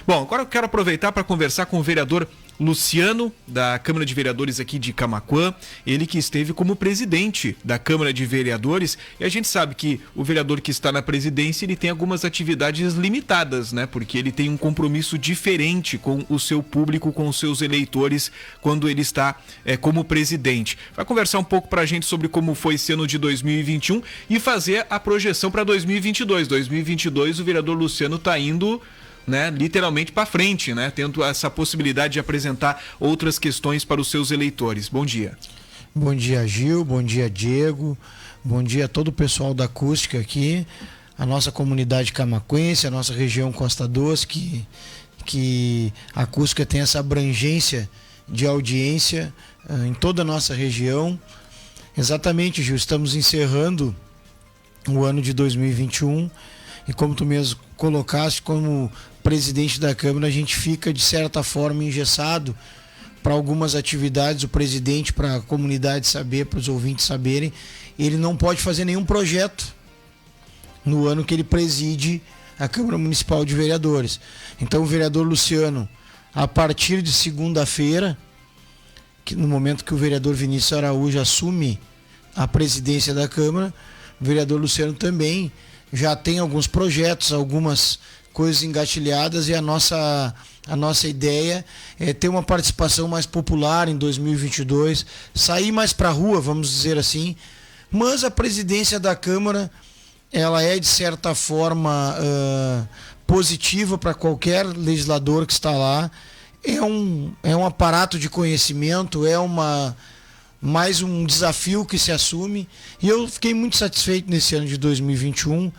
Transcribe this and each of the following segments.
Bom, agora eu quero aproveitar para conversar com o vereador Luciano, da Câmara de Vereadores aqui de Camaquã, ele que esteve como presidente da Câmara de Vereadores, e a gente sabe que o vereador que está na presidência, ele tem algumas atividades limitadas, né? Porque ele tem um compromisso diferente com o seu público, com os seus eleitores, quando ele está como presidente. Vai conversar um pouco para a gente sobre como foi esse ano de 2021 e fazer a projeção para 2022. 2022, o vereador Luciano está indo, né, literalmente para frente, né, tendo essa possibilidade de apresentar outras questões para os seus eleitores. Bom dia. Bom dia, Gil, bom dia, Diego, bom dia a todo o pessoal da acústica aqui, a nossa comunidade camaquense, a nossa região Costa Doce, que a acústica tem essa abrangência de audiência em toda a nossa região. Exatamente, Gil, estamos encerrando o ano de 2021 e como tu mesmo colocaste, como presidente da Câmara, a gente fica de certa forma engessado para algumas atividades. O presidente, para a comunidade saber, para os ouvintes saberem, ele não pode fazer nenhum projeto no ano que ele preside a Câmara Municipal de Vereadores. Então o vereador Luciano, a partir de segunda-feira, que no momento que o vereador Vinícius Araújo assume a presidência da Câmara, o vereador Luciano também já tem alguns projetos, algumas coisas engatilhadas, e a nossa ideia é ter uma participação mais popular em 2022, sair mais para a rua, vamos dizer assim. Mas a presidência da Câmara, ela é de certa forma positiva para qualquer legislador que está lá. É um aparato de conhecimento, mais um desafio que se assume, e eu fiquei muito satisfeito nesse ano de 2021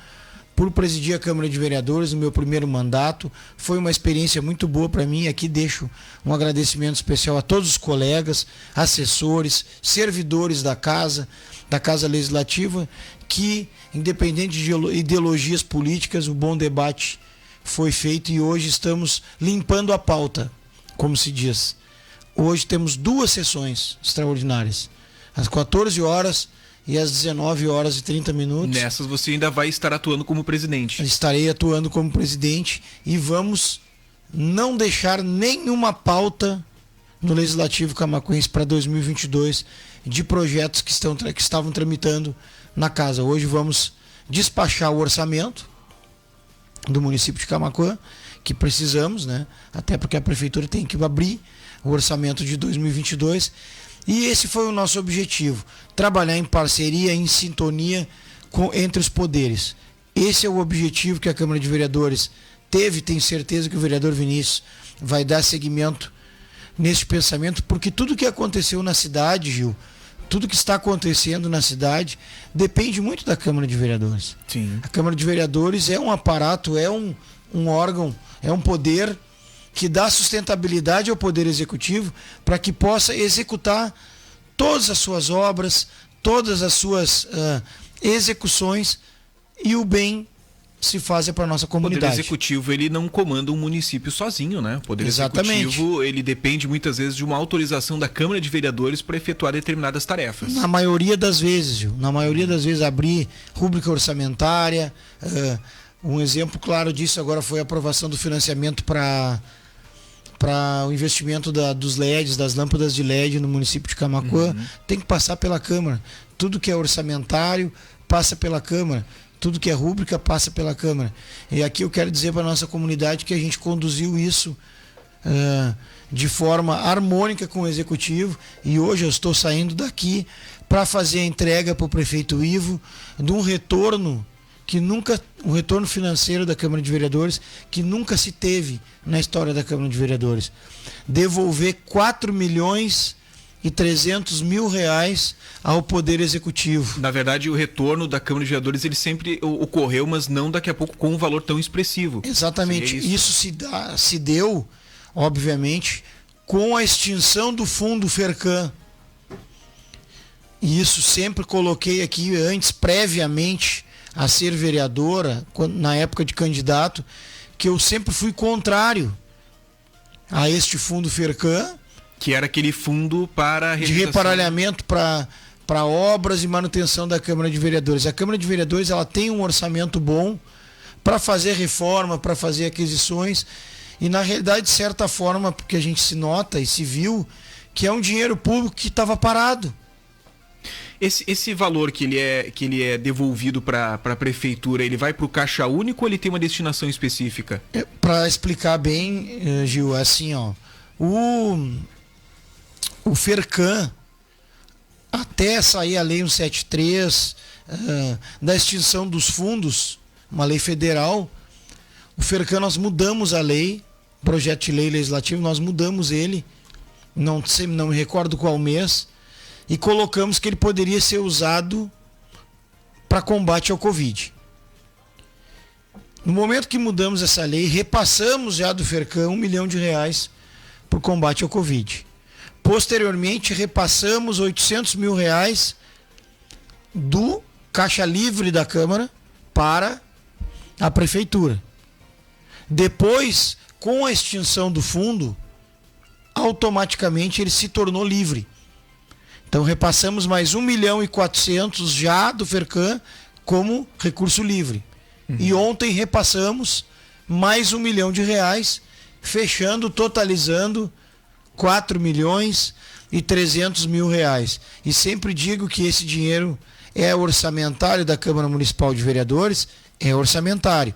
por presidir a Câmara de Vereadores no meu primeiro mandato. Foi uma experiência muito boa para mim. Aqui deixo um agradecimento especial a todos os colegas, assessores, servidores da Casa Legislativa, que, independente de ideologias políticas, o bom debate foi feito e hoje estamos limpando a pauta, como se diz. Hoje temos 2 sessões extraordinárias, às 14 horas e às 19 horas e 30 minutos. Nessas você ainda vai estar atuando como presidente. Estarei atuando como presidente e vamos não deixar nenhuma pauta no Legislativo Camaquense para 2022 de projetos que estavam tramitando na casa. Hoje vamos despachar o orçamento do município de Camaquã, que precisamos, né? Até porque a prefeitura tem que abrir o orçamento de 2022, e esse foi o nosso objetivo: trabalhar em parceria, em sintonia entre os poderes. Esse é o objetivo que a Câmara de Vereadores teve. Tenho certeza que o vereador Vinícius vai dar seguimento nesse pensamento, porque tudo que aconteceu na cidade, Gil, tudo que está acontecendo na cidade depende muito da Câmara de Vereadores. Sim. A Câmara de Vereadores é um aparato, é um órgão, é um poder que dá sustentabilidade ao Poder Executivo para que possa executar todas as suas obras, todas as suas execuções, e o bem se faz para a nossa comunidade. O Poder Executivo, ele não comanda um município sozinho, né? O Poder Exatamente. Executivo, ele depende muitas vezes de uma autorização da Câmara de Vereadores para efetuar determinadas tarefas. Na maioria das vezes, Gil, abrir rúbrica orçamentária. Um exemplo claro disso agora foi a aprovação do financiamento para o investimento dos LEDs, das lâmpadas de LED no município de Camaquã. Tem que passar pela Câmara. Tudo que é orçamentário passa pela Câmara. Tudo que é rúbrica passa pela Câmara. E aqui eu quero dizer para a nossa comunidade que a gente conduziu isso de forma harmônica com o Executivo, e hoje eu estou saindo daqui para fazer a entrega para o prefeito Ivo de um retorno um retorno financeiro da Câmara de Vereadores que nunca se teve na história da Câmara de Vereadores. Devolver 4.300.000 reais ao Poder Executivo. Na verdade, o retorno da Câmara de Vereadores, ele sempre ocorreu, mas não daqui a pouco com um valor tão expressivo. Exatamente. Isso se deu, obviamente, com a extinção do Fundo Fercan. E isso sempre coloquei aqui antes, previamente a ser vereadora, na época de candidato, que eu sempre fui contrário a este Fundo Fercan. Que era aquele fundo para de reparelhamento para obras e manutenção da Câmara de Vereadores. A Câmara de Vereadores, ela tem um orçamento bom para fazer reforma, para fazer aquisições, E na realidade, de certa forma, porque a gente se nota e se viu que é um dinheiro público que estava parado. Esse valor que ele é devolvido para a prefeitura, ele vai para o caixa único ou ele tem uma destinação específica? Para explicar bem, Gil, é assim, ó, o Fercan, até sair a lei 173 da extinção dos fundos, uma lei federal, o Fercan, nós mudamos a lei, projeto de lei legislativo, nós mudamos ele, não me recordo qual mês, e colocamos que ele poderia ser usado para combate ao Covid. No momento que mudamos essa lei, repassamos já do Fercan R$1 milhão para o combate ao Covid. Posteriormente, repassamos R$800 mil do caixa livre da Câmara para a Prefeitura. Depois, com a extinção do fundo, automaticamente ele se tornou livre. Então repassamos mais 1.400.000 já do Fercan como recurso livre. E ontem repassamos mais R$1 milhão, fechando, totalizando R$4.300.000. E sempre digo que esse dinheiro é orçamentário da Câmara Municipal de Vereadores, é orçamentário.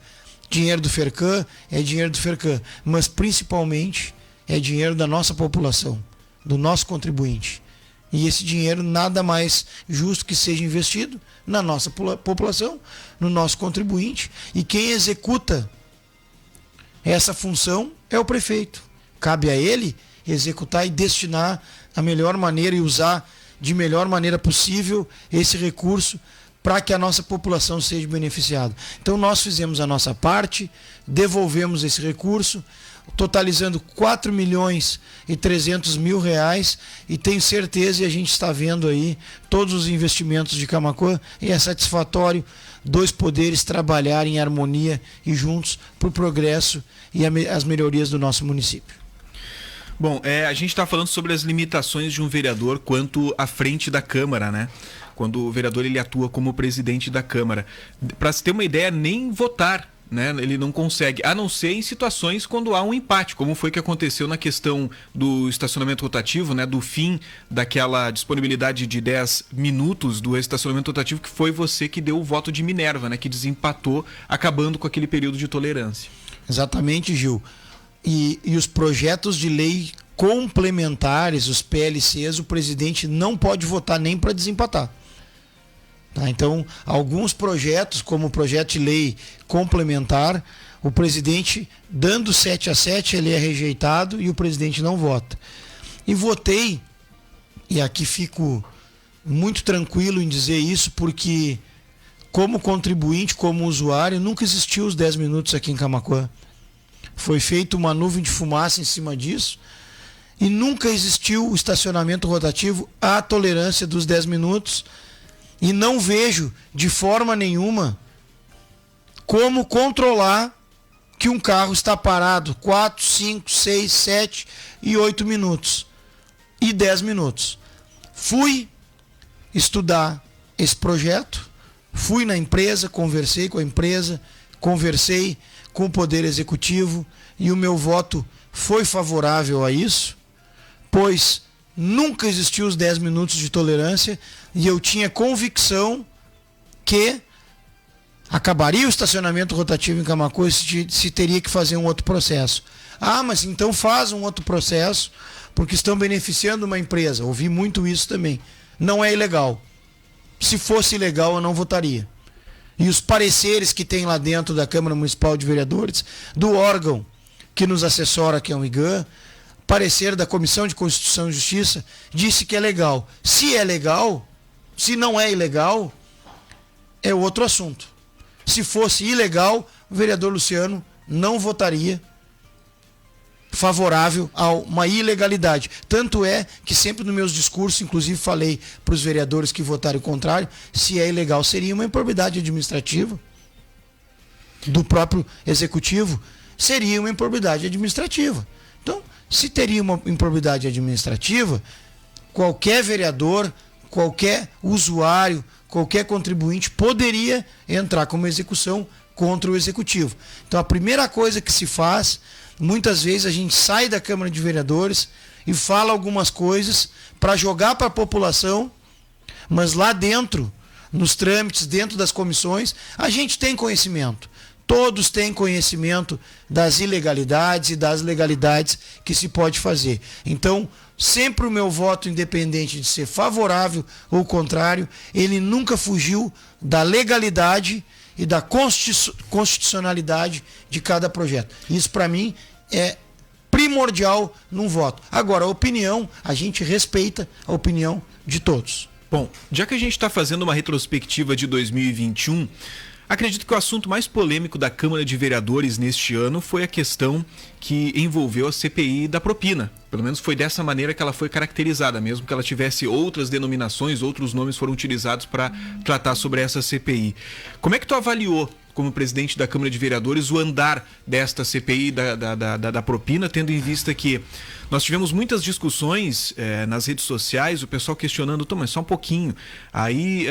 Dinheiro do Fercan é dinheiro do Fercan, mas principalmente é dinheiro da nossa população, do nosso contribuinte. E esse dinheiro nada mais justo que seja investido na nossa população, no nosso contribuinte. E quem executa essa função é o prefeito. Cabe a ele executar e destinar a melhor maneira e usar de melhor maneira possível esse recurso para que a nossa população seja beneficiada. Então nós fizemos a nossa parte, devolvemos esse recurso, totalizando R$4.300.000, e tenho certeza, e a gente está vendo aí todos os investimentos de Camaquã, e é satisfatório dois poderes trabalharem em harmonia e juntos para o progresso e as melhorias do nosso município. Bom, a gente está falando sobre as limitações de um vereador quanto à frente da Câmara, né? Quando o vereador ele atua como presidente da Câmara. Para se ter uma ideia, nem votar, né? Ele não consegue, a não ser em situações quando há um empate, como foi que aconteceu na questão do estacionamento rotativo, né? Do fim daquela disponibilidade de 10 minutos do estacionamento rotativo, que foi você que deu o voto de Minerva, né? Que desempatou, acabando com aquele período de tolerância. Exatamente, Gil. E os projetos de lei complementares, os PLCs, o presidente não pode votar nem para desempatar. Tá? Então, alguns projetos, como o projeto de lei complementar, o presidente, dando 7-7, ele é rejeitado e o presidente não vota. E votei, e aqui fico muito tranquilo em dizer isso, porque como contribuinte, como usuário, nunca existiu os 10 minutos aqui em Camaquã. Foi feita uma nuvem de fumaça em cima disso, e nunca existiu o estacionamento rotativo à tolerância dos 10 minutos, e não vejo de forma nenhuma como controlar que um carro está parado 4, 5, 6, 7 e 8 minutos e 10 minutos. Fui estudar esse projeto, fui na empresa, conversei com a empresa, conversei com o Poder Executivo, e o meu voto foi favorável a isso, pois nunca existiu os 10 minutos de tolerância, e eu tinha convicção que acabaria o estacionamento rotativo em Camaquã e se teria que fazer um outro processo. Ah, mas então faz um outro processo, porque estão beneficiando uma empresa. Ouvi muito isso também. Não é ilegal. Se fosse ilegal, eu não votaria. E os pareceres que tem lá dentro da Câmara Municipal de Vereadores, do órgão que nos assessora, que é o IGAN, parecer da Comissão de Constituição e Justiça, disse que é legal. Se é legal, se não é ilegal, é outro assunto. Se fosse ilegal, o vereador Luciano não votaria favorável a uma ilegalidade. Tanto é que sempre nos meus discursos, inclusive falei para os vereadores que votaram o contrário, se é ilegal, seria uma improbidade administrativa do próprio executivo, seria uma improbidade administrativa. Então, se teria uma improbidade administrativa, qualquer vereador, qualquer usuário, qualquer contribuinte poderia entrar com uma execução contra o executivo. Então, a primeira coisa que se faz muitas vezes a gente sai da Câmara de Vereadores e fala algumas coisas para jogar para a população, mas lá dentro, nos trâmites, dentro das comissões, a gente tem conhecimento. Todos têm conhecimento das ilegalidades e das legalidades que se pode fazer. Então, sempre o meu voto, independente de ser favorável ou contrário, ele nunca fugiu da legalidade e da constitucionalidade de cada projeto. Isso, para mim, é primordial num voto. Agora, a opinião, a gente respeita a opinião de todos. Bom, já que a gente está fazendo uma retrospectiva de 2021, acredito que o assunto mais polêmico da Câmara de Vereadores neste ano foi a questão que envolveu a CPI da propina. Pelo menos foi dessa maneira que ela foi caracterizada, mesmo que ela tivesse outras denominações, outros nomes foram utilizados para tratar sobre essa CPI. Como é que tu avaliou, como presidente da Câmara de Vereadores, o andar desta CPI da propina, tendo em vista que nós tivemos muitas discussões nas redes sociais, o pessoal questionando, mas só um pouquinho. Aí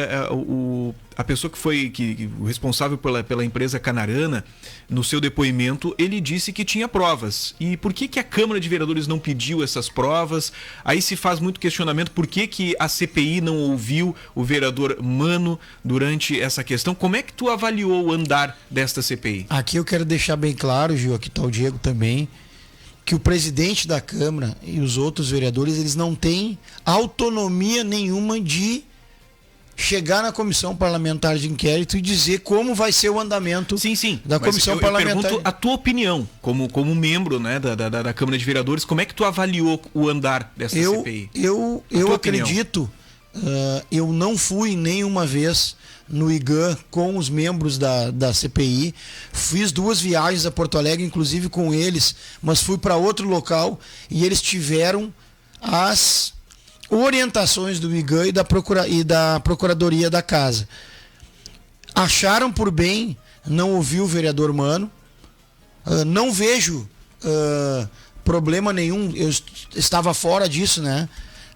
a pessoa que foi o responsável pela empresa Canarana, no seu depoimento, ele disse que tinha provas. E por que a Câmara de Vereadores não pediu essas provas? Aí se faz muito questionamento por que a CPI não ouviu o vereador Mano durante essa questão. Como é que tu avaliou o andar desta CPI? Aqui eu quero deixar bem claro, Gil, aqui está o Diego também, que o presidente da Câmara e os outros vereadores, eles não têm autonomia nenhuma de chegar na comissão parlamentar de inquérito e dizer como vai ser o andamento da comissão parlamentar. Eu pergunto a tua opinião, como membro, né, da Câmara de Vereadores, como é que tu avaliou o andar dessa CPI? Eu acredito, eu não fui nenhuma vez no IGAN com os membros da CPI, fiz 2 viagens a Porto Alegre, inclusive com eles, mas fui para outro local e eles tiveram as orientações do IGAN e da Procuradoria da Casa. Acharam por bem não ouvir o vereador Mano, não vejo problema nenhum, eu estava fora disso, né?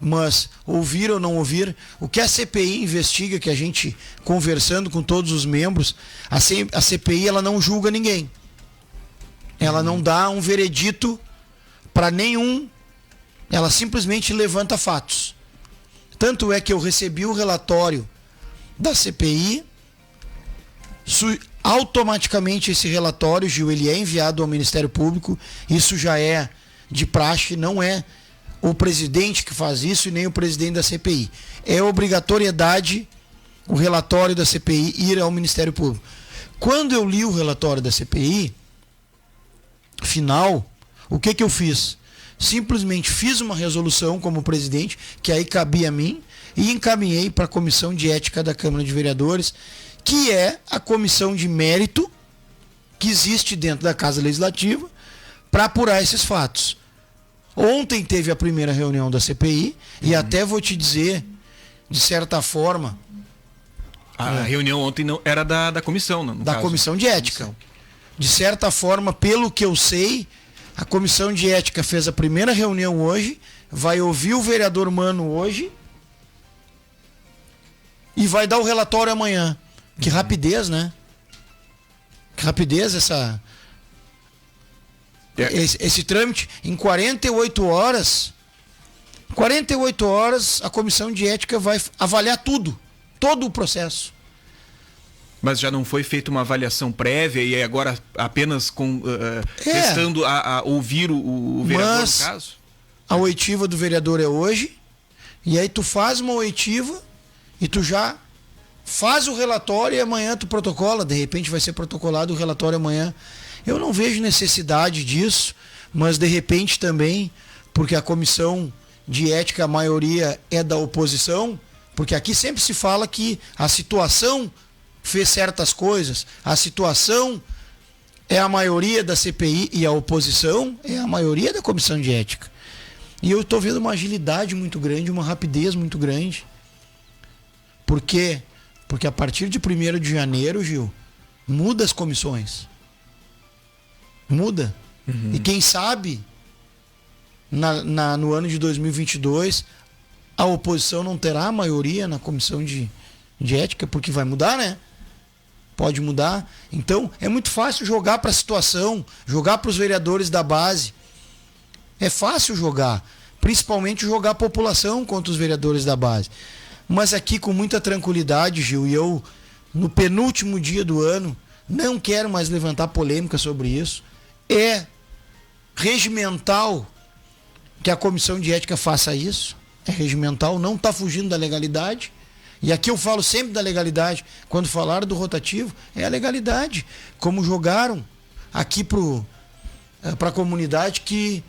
Mas ouvir ou não ouvir, o que a CPI investiga, que a gente conversando com todos os membros, a CPI ela não julga ninguém. Ela não dá um veredito para nenhum, ela simplesmente levanta fatos. Tanto é que eu recebi o relatório da CPI, automaticamente esse relatório, Gil, ele é enviado ao Ministério Público, isso já é de praxe, não é o presidente que faz isso e nem o presidente da CPI. É obrigatoriedade o relatório da CPI ir ao Ministério Público. Quando eu li o relatório da CPI, final, o que eu fiz? Simplesmente fiz uma resolução como presidente, que aí cabia a mim, e encaminhei para a Comissão de Ética da Câmara de Vereadores, que é a comissão de mérito que existe dentro da Casa Legislativa para apurar esses fatos. Ontem teve a primeira reunião da CPI e até vou te dizer, de certa forma... A reunião ontem não era da comissão, não? Da Comissão de Ética. De certa forma, pelo que eu sei, a Comissão de Ética fez a primeira reunião hoje, vai ouvir o vereador Mano hoje e vai dar o relatório amanhã. Que rapidez, né? Que rapidez esse trâmite. Em 48 horas a Comissão de Ética vai avaliar todo o processo. Mas já não foi feita uma avaliação prévia e agora apenas restando a ouvir o vereador no caso? A oitiva do vereador é hoje, e aí tu faz uma oitiva e tu já faz o relatório e amanhã tu protocola, de repente vai ser protocolado o relatório amanhã. Eu não vejo necessidade disso, mas de repente também, porque a comissão de ética, a maioria é da oposição, porque aqui sempre se fala que a situação fez certas coisas, a situação é a maioria da CPI e a oposição é a maioria da comissão de ética. E eu estou vendo uma agilidade muito grande, uma rapidez muito grande. Por quê? Porque a partir de 1º de janeiro, Gil, muda as comissões. Muda. E quem sabe, no ano de 2022, a oposição não terá a maioria na comissão de ética, porque vai mudar, né? pode mudar. Então, é muito fácil jogar para a situação, jogar para os vereadores da base. É fácil jogar, principalmente jogar a população contra os vereadores da base. Mas aqui com muita tranquilidade, Gil, e eu, no penúltimo dia do ano, não quero mais levantar polêmica sobre isso. É regimental que a comissão de ética faça isso. É regimental, não está fugindo da legalidade. E aqui eu falo sempre da legalidade. Quando falaram do rotativo, é a legalidade. Como jogaram aqui para a comunidade que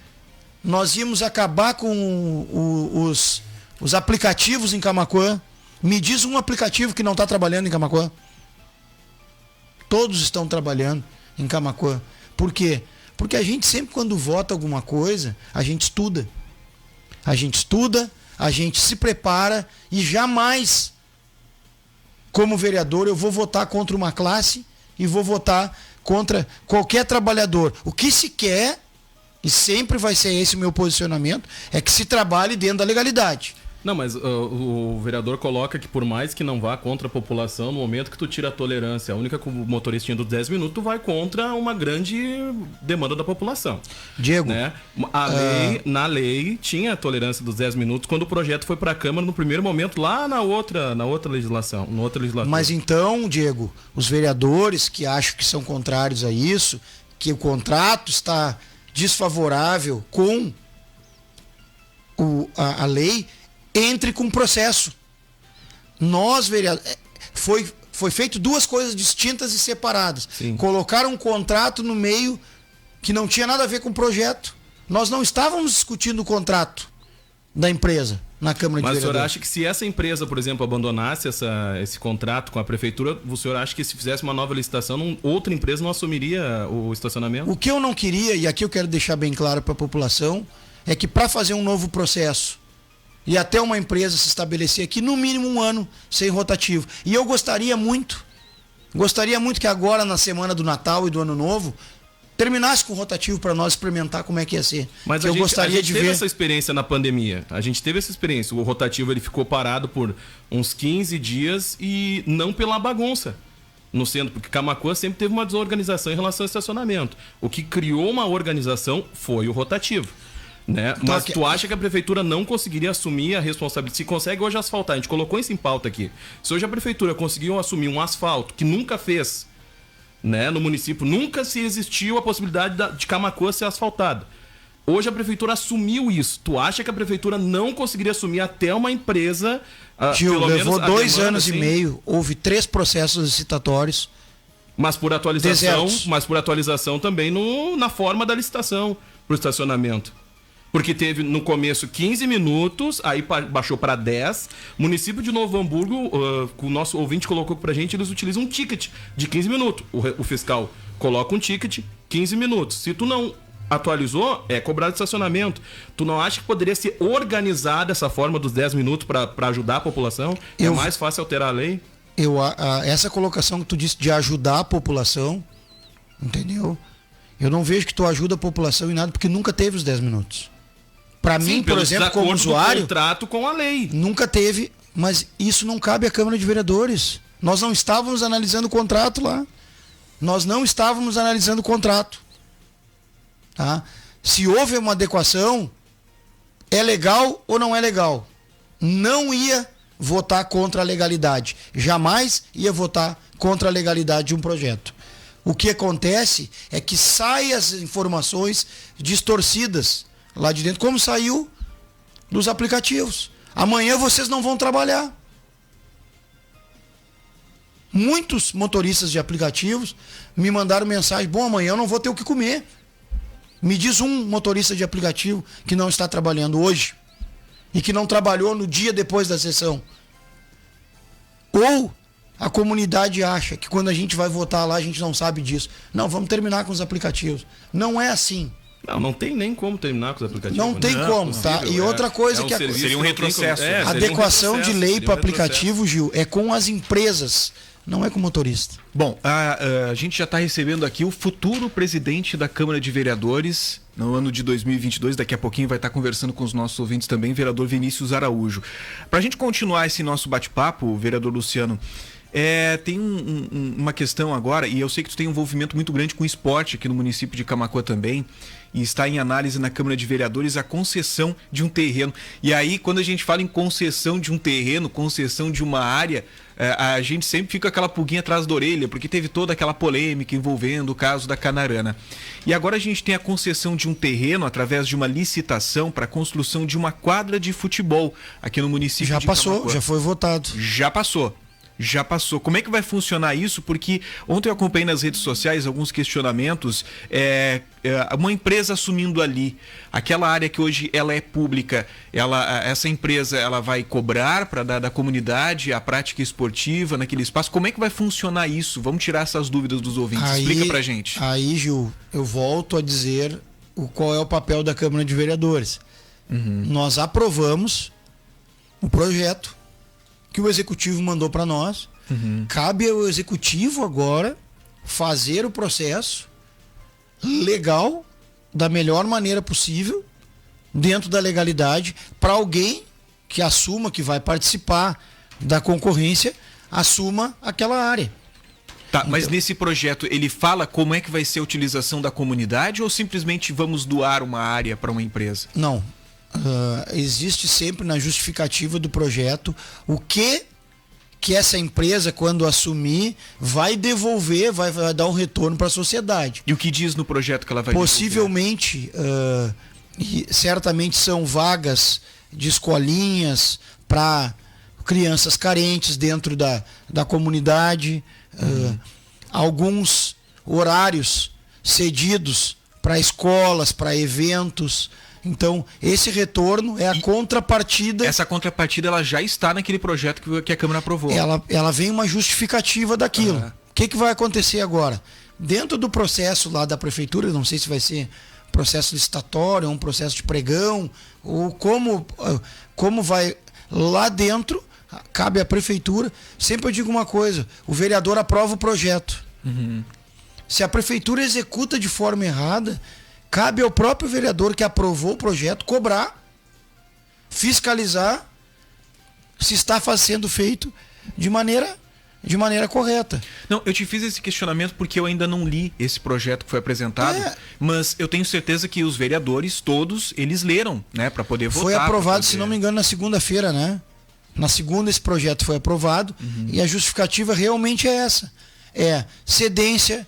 nós íamos acabar com os aplicativos em Camaquã. Me diz um aplicativo que não está trabalhando em Camaquã. Todos estão trabalhando em Camaquã. Por quê? Porque a gente sempre, quando vota alguma coisa, a gente estuda. A gente estuda, a gente se prepara e jamais, como vereador, eu vou votar contra uma classe e vou votar contra qualquer trabalhador. O que se quer, e sempre vai ser esse o meu posicionamento, é que se trabalhe dentro da legalidade. Não, mas o vereador coloca que por mais que não vá contra a população, no momento que tu tira a tolerância, a única que o motorista tinha dos 10 minutos, tu vai contra uma grande demanda da população. Diego, né? Na lei tinha a tolerância dos 10 minutos quando o projeto foi para a Câmara no primeiro momento, lá na outra legislação, no outra legislatura. Mas então, Diego, os vereadores que acham que são contrários a isso, que o contrato está desfavorável com a lei, entre com o processo. Nós, vereadores, foi feito duas coisas distintas e separadas. Sim. Colocaram um contrato no meio que não tinha nada a ver com o projeto. Nós não estávamos discutindo o contrato da empresa na Câmara de Vereadores. Mas o senhor acha que se essa empresa, por exemplo, abandonasse esse contrato com a prefeitura, o senhor acha que se fizesse uma nova licitação, outra empresa não assumiria o estacionamento? O que eu não queria, e aqui eu quero deixar bem claro para a população, é que para fazer um novo processo e até uma empresa se estabelecer aqui, no mínimo 1 ano sem rotativo. E eu gostaria muito que agora, na semana do Natal e do Ano Novo, terminasse com o rotativo para nós experimentar como é que ia ser. Mas a gente teve essa experiência na pandemia. A gente teve essa experiência. O rotativo ele ficou parado por uns 15 dias e não pela bagunça no centro, porque Camaquã sempre teve uma desorganização em relação ao estacionamento. O que criou uma organização foi o rotativo. Né? Mas tu acha que a prefeitura não conseguiria assumir a responsabilidade? Se consegue hoje asfaltar, a gente colocou isso em pauta aqui. Se hoje a prefeitura conseguiu assumir um asfalto que nunca fez, né, no município, nunca se existiu a possibilidade de Camaquã ser asfaltada. Hoje a prefeitura assumiu isso. Tu acha que a prefeitura não conseguiria assumir até uma empresa? Gil, levou 2 anos e meio, houve 3 processos licitatórios. Mas por atualização também na forma da licitação para o estacionamento. Porque teve no começo 15 minutos, aí baixou para 10. Município de Novo Hamburgo, o nosso ouvinte colocou pra gente, eles utilizam um ticket de 15 minutos. O fiscal coloca um ticket, 15 minutos. Se tu não atualizou, é cobrado estacionamento. Tu não acha que poderia ser organizada essa forma dos 10 minutos para ajudar a população? É mais fácil alterar a lei? Essa colocação que tu disse de ajudar a população, entendeu? Eu não vejo que tu ajuda a população em nada, porque nunca teve os 10 minutos. Para mim, por exemplo, como usuário, contrato com a lei. Nunca teve, mas isso não cabe à Câmara de Vereadores. Nós não estávamos analisando o contrato lá. Nós não estávamos analisando o contrato. Tá? Se houve uma adequação, é legal ou não é legal? Não ia votar contra a legalidade. Jamais ia votar contra a legalidade de um projeto. O que acontece é que saem as informações distorcidas lá de dentro, como saiu dos aplicativos. Amanhã vocês não vão trabalhar. Muitos motoristas de aplicativos me mandaram mensagem: bom, amanhã eu não vou ter o que comer. Me diz um motorista de aplicativo que não está trabalhando hoje e que não trabalhou no dia depois da sessão. Ou a comunidade acha que quando a gente vai votar lá a gente não sabe disso. Não, vamos terminar com os aplicativos. Não é assim. Não tem nem como terminar com os aplicativos. Não tem como, tá? E outra coisa que seria um retrocesso. A adequação de lei para o aplicativo, Gil, é com as empresas, não é com o motorista. Bom, a gente já está recebendo aqui o futuro presidente da Câmara de Vereadores no ano de 2022. Daqui a pouquinho vai estar conversando com os nossos ouvintes também, vereador Vinícius Araújo. Para a gente continuar esse nosso bate-papo, vereador Luciano, Tem uma questão agora, e eu sei que tu tem um envolvimento muito grande com o esporte aqui no município de Camaquã também, e está em análise na Câmara de Vereadores a concessão de um terreno. E aí, quando a gente fala em concessão de um terreno, concessão de uma área, a gente sempre fica aquela pulguinha atrás da orelha, porque teve toda aquela polêmica envolvendo o caso da Canarana. E agora a gente tem a concessão de um terreno através de uma licitação para a construção de uma quadra de futebol aqui no município Já de passou, Camaquã. já foi votado. Já passou. Já passou. Como é que vai funcionar isso? Porque ontem eu acompanhei nas redes sociais alguns questionamentos. Uma empresa assumindo ali aquela área que hoje ela é pública, essa empresa ela vai cobrar para dar da comunidade a prática esportiva naquele espaço. Como é que vai funcionar isso? Vamos tirar essas dúvidas dos ouvintes. Explica pra gente. Aí, Gil, eu volto a dizer qual é o papel da Câmara de Vereadores. Nós aprovamos o projeto que o Executivo mandou para nós. Cabe ao Executivo agora fazer o processo legal, da melhor maneira possível, dentro da legalidade, para alguém que assuma, que vai participar da concorrência, assuma aquela área. Tá, mas nesse projeto ele fala como é que vai ser a utilização da comunidade ou simplesmente vamos doar uma área para uma empresa? Não. Existe sempre na justificativa do projeto o que essa empresa, quando assumir, vai devolver, vai dar um retorno para a sociedade. E o que diz no projeto que ela vai possivelmente, e certamente são vagas de escolinhas para crianças carentes dentro da comunidade, alguns horários cedidos para escolas, para eventos. Então, esse retorno é a contrapartida. Essa contrapartida ela já está naquele projeto que a Câmara aprovou. Ela vem uma justificativa daquilo. O que vai acontecer agora? Dentro do processo lá da prefeitura, não sei se vai ser processo licitatório, um processo de pregão, ou como vai lá dentro, cabe à prefeitura. Sempre eu digo uma coisa, o vereador aprova o projeto. Se a prefeitura executa de forma errada, cabe ao próprio vereador que aprovou o projeto cobrar, fiscalizar se está sendo feito de maneira correta. Não, eu te fiz esse questionamento porque eu ainda não li esse projeto que foi apresentado, mas eu tenho certeza que os vereadores todos, eles leram, né, para poder votar. Foi aprovado, se não me engano, na segunda-feira, né? Na segunda esse projeto foi aprovado e a justificativa realmente é essa. É cedência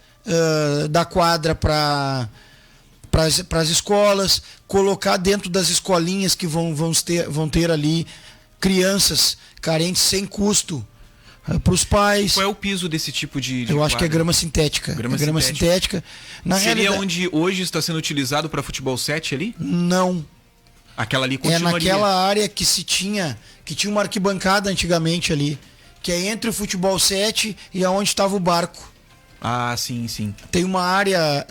da quadra para as escolas, colocar dentro das escolinhas que vão ter ali crianças carentes sem custo para os pais. Qual é o piso desse tipo de Eu acho que é grama sintética. Grama sintética. Seria onde hoje está sendo utilizado para futebol 7 ali? Não. Aquela ali continuaria. É naquela área que tinha uma arquibancada antigamente ali, que é entre o futebol 7 e aonde estava o barco. Ah, sim, sim. Tem uma área...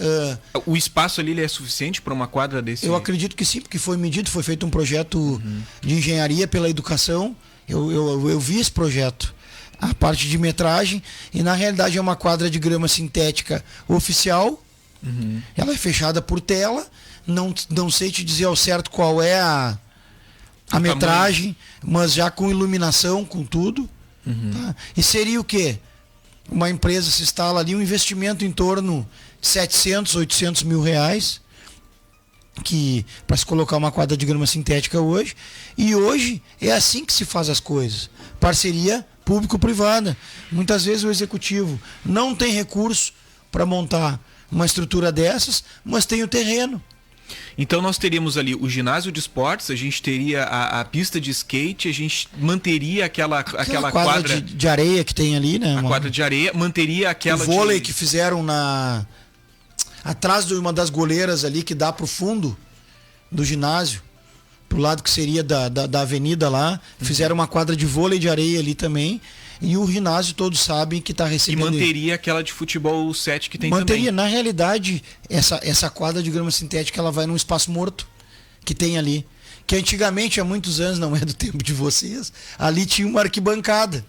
O espaço ali ele é suficiente para uma quadra desse? Eu acredito que sim, porque foi medido, foi feito um projeto de engenharia pela educação. Eu vi esse projeto, a parte de metragem, e na realidade é uma quadra de grama sintética oficial. Ela é fechada por tela. Não sei te dizer ao certo qual é a metragem, mas já com iluminação, com tudo. Tá? E seria o quê? Uma empresa se instala ali, um investimento em torno de 700, 800 mil reais para se colocar uma quadra de grama sintética hoje. E hoje é assim que se faz as coisas. Parceria público-privada. Muitas vezes o executivo não tem recurso para montar uma estrutura dessas, mas tem o terreno. Então nós teríamos ali o ginásio de esportes, a gente teria a pista de skate, a gente manteria aquela quadra de areia que tem ali, né? A quadra de areia, manteria aquela o vôlei que fizeram atrás de uma das goleiras ali que dá pro fundo do ginásio, pro lado que seria da avenida lá, fizeram uma quadra de vôlei de areia ali também. E o ginásio todos sabem que está recebendo. E manteria aquela de futebol 7 que tem manteria. também. Na realidade, essa quadra de grama sintética ela vai num espaço morto que tem ali. Que antigamente, há muitos anos, não é do tempo de vocês, ali tinha uma arquibancada.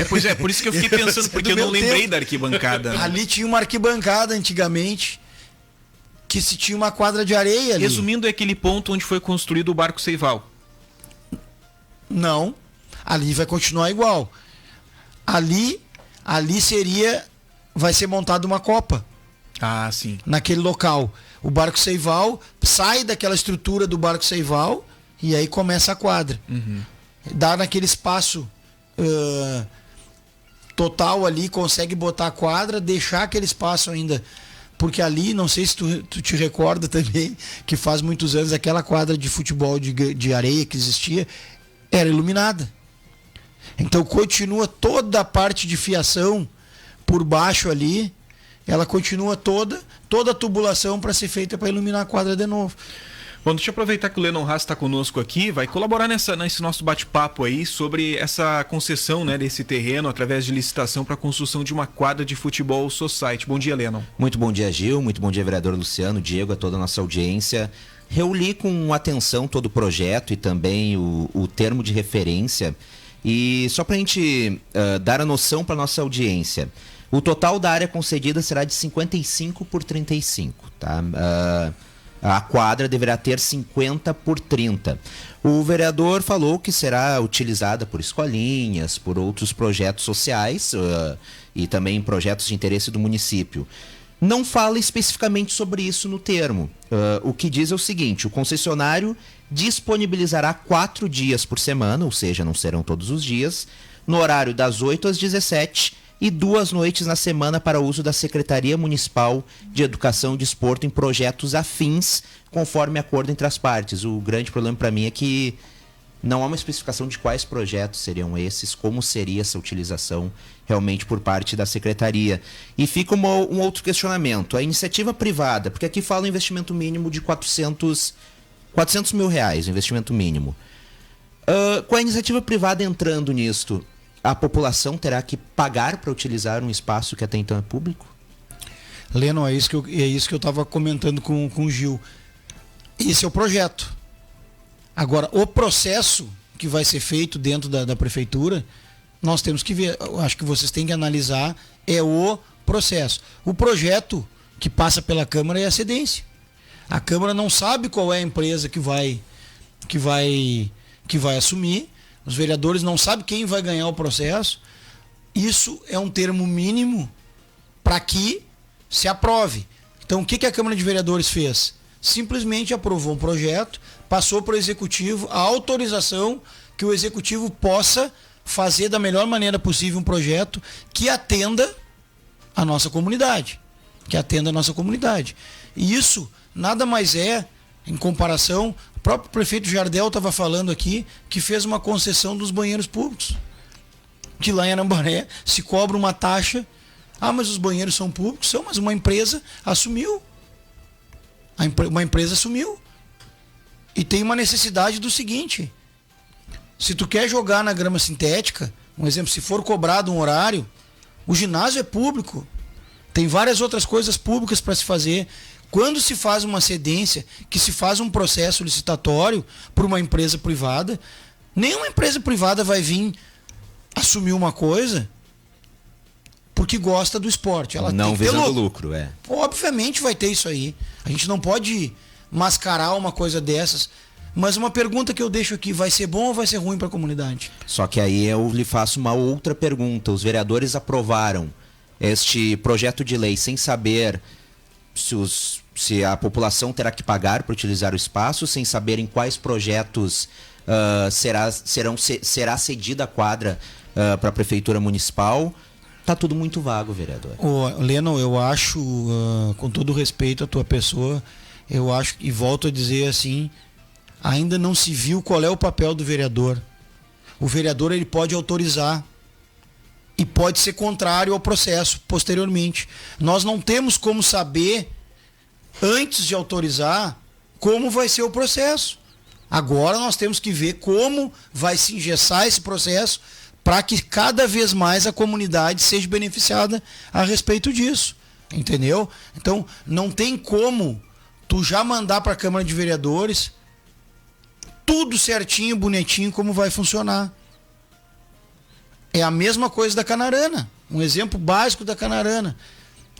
Pois é, por isso que eu fiquei pensando, porque eu não lembrei da arquibancada. Né? Ali tinha uma arquibancada antigamente, que se tinha uma quadra de areia ali. Resumindo, é aquele ponto onde foi construído o barco Seival. Não, ali vai continuar igual. ali vai ser montada uma copa. Ah, sim. Naquele local. O Barco Seival sai daquela estrutura do Barco Seival e aí começa a quadra. Dá naquele espaço total ali, consegue botar a quadra, deixar aquele espaço ainda. Porque ali, não sei se tu te recorda também, que faz muitos anos aquela quadra de futebol de areia que existia era iluminada. Então continua toda a parte de fiação por baixo ali, ela continua toda a tubulação para ser feita para iluminar a quadra de novo. Bom, deixa eu aproveitar que o Lennon Haas está conosco aqui, vai colaborar nesse nosso bate-papo aí sobre essa concessão, né, desse terreno através de licitação para a construção de uma quadra de futebol society. Bom dia, Lennon. Muito bom dia, Gil. Muito bom dia, vereador Luciano, Diego, a toda a nossa audiência. Reuni com atenção todo o projeto e também o termo de referência. E só para a gente dar a noção para nossa audiência, o total da área concedida será de 55 por 35, tá? A quadra deverá ter 50 por 30. O vereador falou que será utilizada por escolinhas, por outros projetos sociais e também projetos de interesse do município. Não fala especificamente sobre isso no termo. O que diz é o seguinte: o concessionário disponibilizará 4 dias por semana, ou seja, não serão todos os dias, no horário das 8 às 17 e 2 noites na semana para uso da Secretaria Municipal de Educação e Desporto em projetos afins, conforme acordo entre as partes. O grande problema para mim é que não há uma especificação de quais projetos seriam esses, como seria essa utilização realmente por parte da Secretaria. E fica um outro questionamento. A iniciativa privada, porque aqui fala um investimento mínimo de 400 mil reais, investimento mínimo. Com a iniciativa privada entrando nisto, a população terá que pagar para utilizar um espaço que até então é público? Leno, é isso que eu estava comentando com o Gil. Esse é o projeto. Agora, o processo que vai ser feito dentro da prefeitura, nós temos que ver, acho que vocês têm que analisar, é o processo. O projeto que passa pela Câmara é a cedência. A Câmara não sabe qual é a empresa que vai assumir. Os vereadores não sabem quem vai ganhar o processo. Isso é um termo mínimo para que se aprove. Então, o que a Câmara de Vereadores fez? Simplesmente aprovou um projeto, passou para o Executivo a autorização que o Executivo possa fazer da melhor maneira possível um projeto que atenda a nossa comunidade. E isso nada mais é, em comparação, o próprio prefeito Jardel estava falando aqui que fez uma concessão dos banheiros públicos. Que lá em Arambaré se cobra uma taxa. Ah, mas os banheiros são públicos? São, mas uma empresa assumiu. Uma empresa assumiu. E tem uma necessidade do seguinte: se tu quer jogar na grama sintética, um exemplo, se for cobrado um horário, o ginásio é público. Tem várias outras coisas públicas para se fazer. Quando se faz uma cedência, que se faz um processo licitatório por uma empresa privada, nenhuma empresa privada vai vir assumir uma coisa porque gosta do esporte. Ela não tem que ter visando lucro, Obviamente vai ter isso aí. A gente não pode mascarar uma coisa dessas. Mas uma pergunta que eu deixo aqui: vai ser bom ou vai ser ruim para a comunidade? Só que aí eu lhe faço uma outra pergunta. Os vereadores aprovaram este projeto de lei sem saber se a população terá que pagar para utilizar o espaço, sem saber em quais projetos será cedida a quadra para a Prefeitura Municipal. Tá tudo muito vago, vereador. Leno, eu acho, com todo respeito à tua pessoa, eu acho, e volto a dizer assim, ainda não se viu qual é o papel do vereador. O vereador, ele pode autorizar e pode ser contrário ao processo posteriormente. Nós não temos como saber, antes de autorizar, como vai ser o processo. Agora nós temos que ver como vai se engessar esse processo para que cada vez mais a comunidade seja beneficiada a respeito disso. Entendeu? Então, não tem como tu já mandar para a Câmara de Vereadores tudo certinho, bonitinho, como vai funcionar. É a mesma coisa da Canarana. Um exemplo básico da Canarana,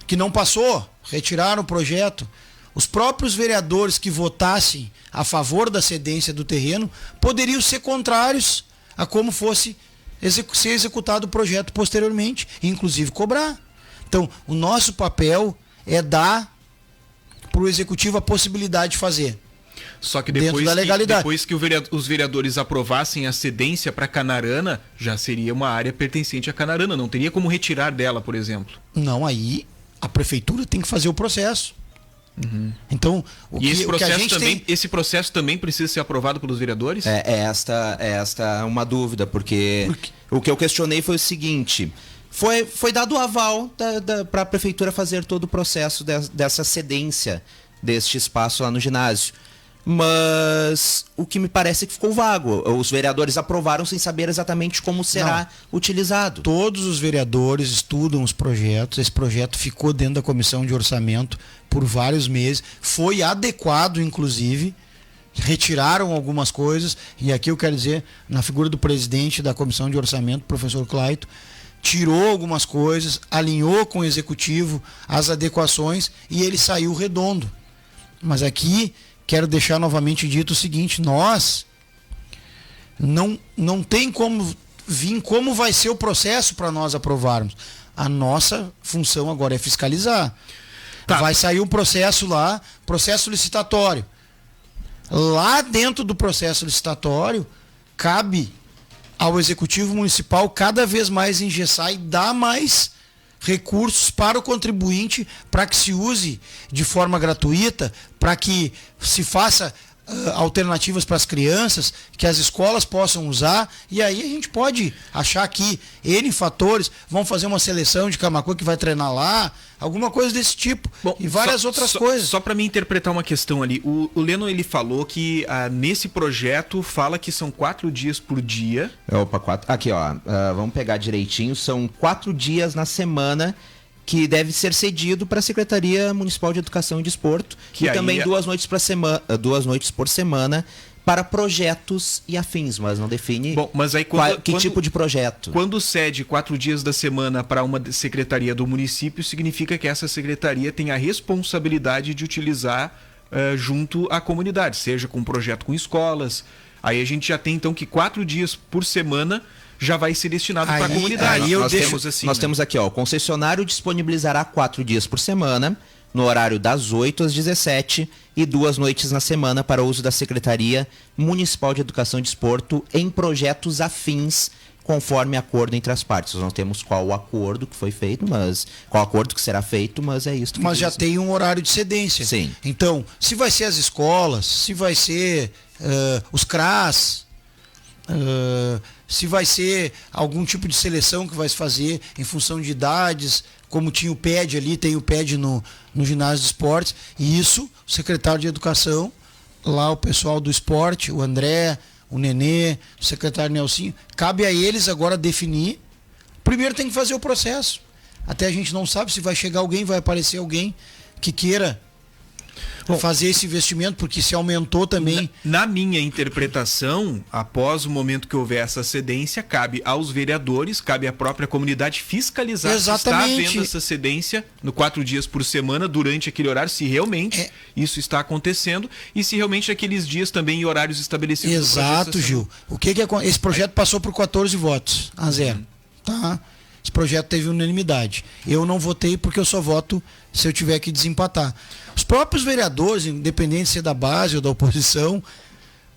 que não passou, retiraram o projeto. Os próprios vereadores que votassem a favor da cedência do terreno poderiam ser contrários a como fosse ser executado o projeto posteriormente, inclusive cobrar. Então, o nosso papel é dar para o executivo a possibilidade de fazer. Só que dentro da legalidade. depois que os vereadores aprovassem a cedência para Canarana, já seria uma área pertencente à Canarana. Não teria como retirar dela, por exemplo. Não, aí a prefeitura tem que fazer o processo. Então, esse processo também precisa ser aprovado pelos vereadores? Esta uma dúvida, porque o que eu questionei foi o seguinte: foi dado o aval para a prefeitura fazer todo o processo dessa cedência deste espaço lá no ginásio. Mas o que me parece é que ficou vago. Os vereadores aprovaram sem saber exatamente como será utilizado. Todos os vereadores estudam os projetos. Esse projeto ficou dentro da comissão de orçamento por vários meses. Foi adequado, inclusive. Retiraram algumas coisas. E aqui eu quero dizer, na figura do presidente da comissão de orçamento, professor Claito, tirou algumas coisas, alinhou com o executivo as adequações e ele saiu redondo. Mas aqui quero deixar novamente dito o seguinte: nós não tem como vir como vai ser o processo para nós aprovarmos. A nossa função agora é fiscalizar. Tá. Vai sair um processo lá, processo licitatório. Lá dentro do processo licitatório, cabe ao Executivo Municipal cada vez mais engessar e dar mais recursos para o contribuinte, para que se use de forma gratuita, para que se faça alternativas para as crianças, que as escolas possam usar, e aí a gente pode achar que N fatores, vão fazer uma seleção de Camaquã que vai treinar lá, alguma coisa desse tipo. Bom, e várias outras coisas. Só para me interpretar uma questão ali, o Leno ele falou que nesse projeto fala que são 4 dias por dia. Opa, 4. Aqui, ó, vamos pegar direitinho, são 4 dias na semana que deve ser cedido para a Secretaria Municipal de Educação e Desporto, e também 2 noites por semana para projetos e afins, mas não define. Bom, mas aí que tipo de projeto. Quando cede 4 dias da semana para uma secretaria do município, significa que essa secretaria tem a responsabilidade de utilizar junto à comunidade, seja com projeto com escolas. Aí a gente já tem então que 4 dias por semana já vai ser destinado para a comunidade. Nós temos aqui, ó, o concessionário disponibilizará 4 dias por semana, no horário das 8 às 17 e 2 noites na semana para uso da Secretaria Municipal de Educação e Desporto em projetos afins, conforme acordo entre as partes. Nós não temos qual acordo que foi feito, qual acordo que será feito, mas é isso. Mas já tem um horário de cedência. Sim. Então, se vai ser as escolas, se vai ser os CRAS, se vai ser algum tipo de seleção que vai se fazer em função de idades, como tinha o PED ali, tem o PED no ginásio de esportes, e isso, o secretário de Educação, lá o pessoal do esporte, o André, o Nenê, o secretário Nelsinho, cabe a eles agora definir. Primeiro tem que fazer o processo. Até a gente não sabe se vai chegar alguém, vai aparecer alguém que queira fazer esse investimento, porque se aumentou também. Na minha interpretação, após o momento que houver essa cedência, cabe aos vereadores, cabe à própria comunidade fiscalizar se está havendo essa cedência no 4 dias por semana, durante aquele horário, se realmente isso está acontecendo e se realmente aqueles dias também em horários estabelecidos. Exato, Gil. O que esse projeto passou por 14 votos a 0. Tá? Esse projeto teve unanimidade. Eu não votei porque eu só voto se eu tiver que desempatar. Os próprios vereadores, independente se é da base ou da oposição,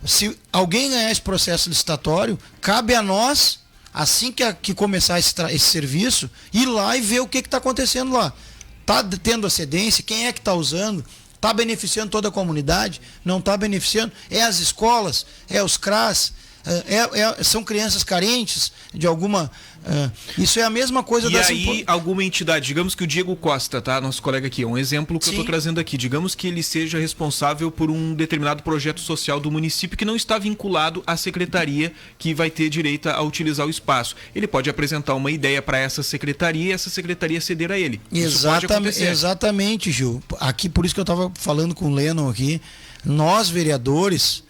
se alguém ganhar esse processo licitatório, cabe a nós, assim que começar esse serviço, ir lá e ver o que está acontecendo lá. Está tendo a cedência? Quem é que está usando? Está beneficiando toda a comunidade? Não está beneficiando? É as escolas? É os CRAS? São crianças carentes de alguma... isso é a mesma coisa e aí alguma entidade, digamos que o Diego Costa, tá, nosso colega aqui, é um exemplo que eu estou trazendo aqui, digamos que ele seja responsável por um determinado projeto social do município que não está vinculado à secretaria que vai ter direito a utilizar o espaço. Ele pode apresentar uma ideia para essa secretaria e essa secretaria ceder a ele. Exatamente, Gil. Aqui, por isso que eu estava falando com o Lennon aqui, nós vereadores,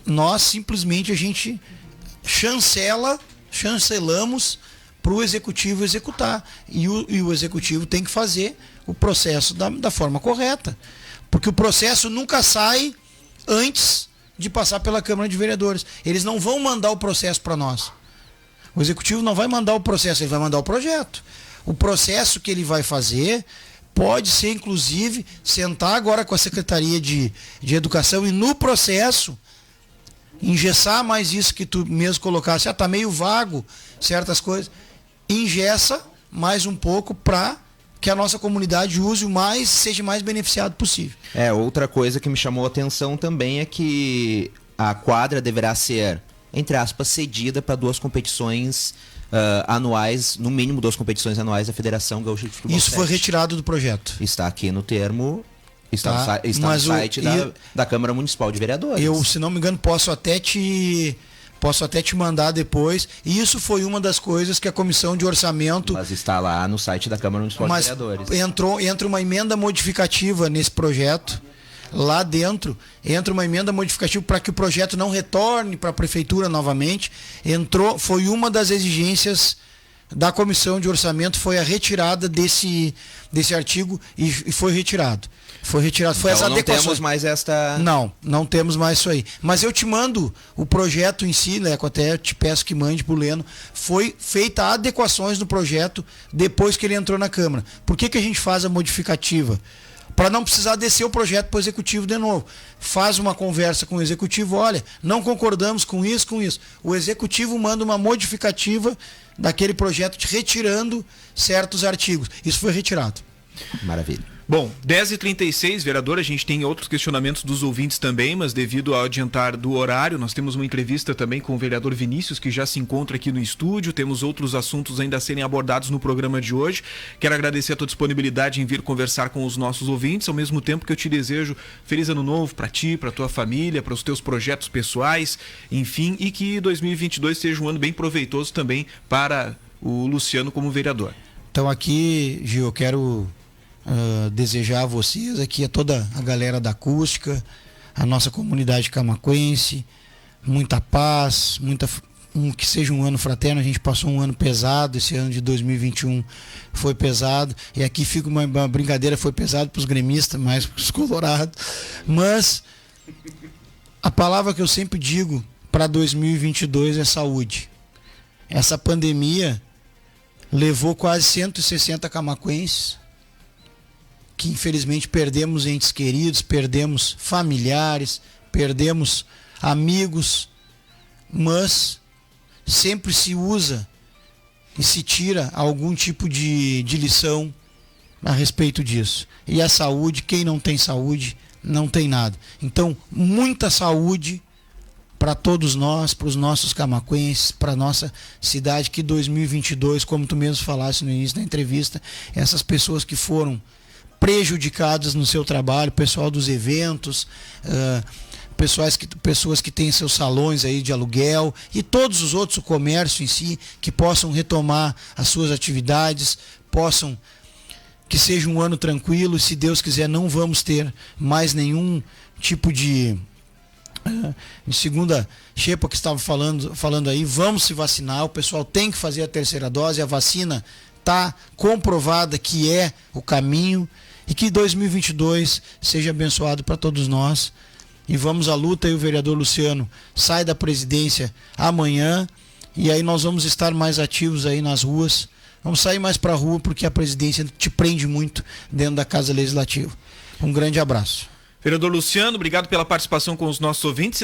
nós simplesmente a gente chancelamos para o executivo executar, e o executivo tem que fazer o processo da forma correta, porque o processo nunca sai antes de passar pela Câmara de Vereadores. Eles não vão mandar o processo para nós. O Executivo não vai mandar o processo, ele vai mandar o projeto. O processo que ele vai fazer pode ser, inclusive, sentar agora com a Secretaria de Educação e no processo engessar mais isso que tu mesmo colocasse. Tá meio vago certas coisas. Engessa mais um pouco para que a nossa comunidade use o mais, seja mais beneficiado possível. Outra coisa que me chamou a atenção também é que a quadra deverá ser, entre aspas, cedida para 2 competições anuais, no mínimo 2 competições anuais da Federação Gaúcha de Futebol. Isso 7. foi retirado do projeto. Está aqui no termo, está no site da Câmara Municipal de Vereadores. Eu, se não me engano, posso até te mandar depois. E isso foi uma das coisas que a Comissão de Orçamento... Mas está lá no site da Câmara Municipal de Vereadores. Entra uma emenda modificativa nesse projeto. Lá dentro, entra uma emenda modificativa para que o projeto não retorne para a Prefeitura novamente. Foi uma das exigências da Comissão de Orçamento, foi a retirada desse artigo e foi retirado. Foi retirado, foi então essa adequação. Não temos mais esta... Não temos mais isso aí. Mas eu te mando o projeto em si, Leco, até te peço que mande pro Leno. Foi feita adequações no projeto depois que ele entrou na Câmara. Por que a gente faz a modificativa? Para não precisar descer o projeto para o Executivo de novo. Faz uma conversa com o Executivo, olha, não concordamos com isso. O Executivo manda uma modificativa daquele projeto retirando certos artigos. Isso foi retirado. Maravilha. Bom, 10h36, vereador, a gente tem outros questionamentos dos ouvintes também, mas devido ao adiantar do horário, nós temos uma entrevista também com o vereador Vinícius, que já se encontra aqui no estúdio, temos outros assuntos ainda a serem abordados no programa de hoje. Quero agradecer a tua disponibilidade em vir conversar com os nossos ouvintes, ao mesmo tempo que eu te desejo feliz ano novo para ti, para tua família, para os teus projetos pessoais, enfim, e que 2022 seja um ano bem proveitoso também para o Luciano como vereador. Então aqui, Gil, eu quero... desejar a vocês aqui, a toda a galera da acústica, a nossa comunidade camaquense, muita paz, que seja um ano fraterno. A gente passou um ano pesado, esse ano de 2021 foi pesado, e aqui fica uma brincadeira, foi pesado para os gremistas, mais para os colorados, mas a palavra que eu sempre digo para 2022 é saúde. Essa pandemia levou quase 160 camaquenses, que infelizmente perdemos entes queridos, perdemos familiares, perdemos amigos, mas sempre se usa e se tira algum tipo de lição a respeito disso. E a saúde, quem não tem saúde, não tem nada. Então, muita saúde para todos nós, para os nossos camaquenses, para a nossa cidade, que 2022, como tu mesmo falaste no início da entrevista, essas pessoas que foram prejudicadas no seu trabalho, pessoal dos eventos, pessoas que têm seus salões aí de aluguel e todos os outros, o comércio em si, que possam retomar as suas atividades, que seja um ano tranquilo, e se Deus quiser não vamos ter mais nenhum tipo de segunda xepa que estava falando aí. Vamos se vacinar, o pessoal tem que fazer a terceira dose, a vacina está comprovada que é o caminho. E que 2022 seja abençoado para todos nós. E vamos à luta. E o vereador Luciano sai da presidência amanhã. E aí nós vamos estar mais ativos aí nas ruas. Vamos sair mais para a rua, porque a presidência te prende muito dentro da Casa Legislativa. Um grande abraço. Vereador Luciano, obrigado pela participação com os nossos ouvintes.